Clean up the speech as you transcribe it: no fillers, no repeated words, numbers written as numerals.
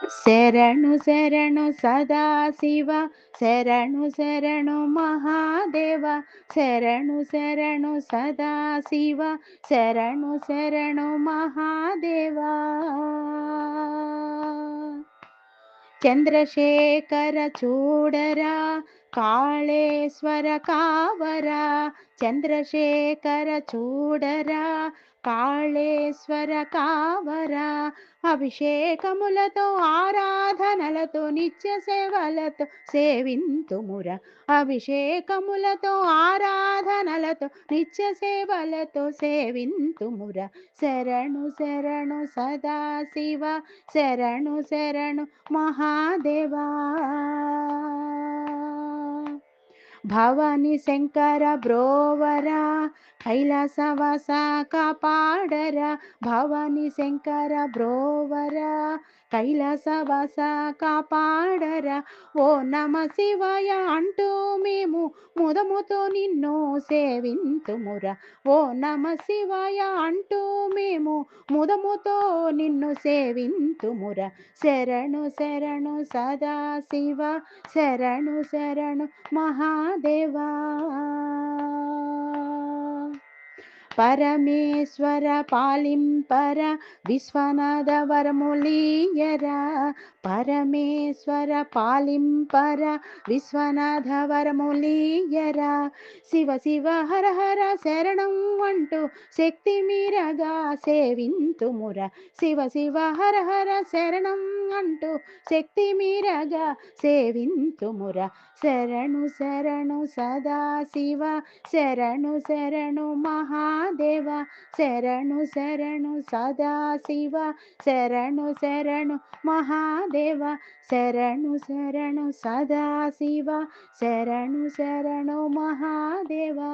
శరణు శరణు సదాశివ, శరణు శరణు మహాదేవ, శరణు శరణు సదాశివ, శరణు శరణు మహాదేవా. చంద్రశేఖర చూడరా, కాళేశ్వర కావరా, చంద్రశేఖర చూడరా, కాళేశ్వర కావరా, అభిషేకములతో ఆరాధనలతో నిత్య సేవలతో సేవింతుముర, అభిషేకములతో ఆరాధనలతో నిత్య సేవలతో సేవింతుముర. శరణు శరణు సదాశివ, శరణు శరణు మహాదేవా. భవాని శంకర బ్రోవరా, కైలాసవాస కాపాడరా, భవాని శంకర బ్రోవరా, కైలాసవాస కాపాడరా. ఓ నమ శివాయ అంటూ మేము ముదముతో నిన్ను సేవింతుమురా, ఓ నమ శివాయ అంటూ మేము ముదముతో నిన్ను సేవింతుమురా. శరణు శరణు సదాశివ, శరణు శరణు మహాదేవా. పరమేశ్వర పాలింపర, విశ్వనాథ వరములీయరా, పరమేశ్వర పాలింపర, విశ్వనాథ వరములీయరా. శివ శివ హర హర శరణం అంటూ శక్తి మీరగా సేవింతుముర, శివ శివ హర హర శరణం అంటూ శక్తి మీరగా సేవింతుముర. శరణు శరణు సదాశివ, శరణు శరణు మహాదేవ, శరణు శరణు సదాశివ, శరణు శరణు మహాదేవ, శరణు శరణు సదాశివ, శరణు శరణు మహాదేవా.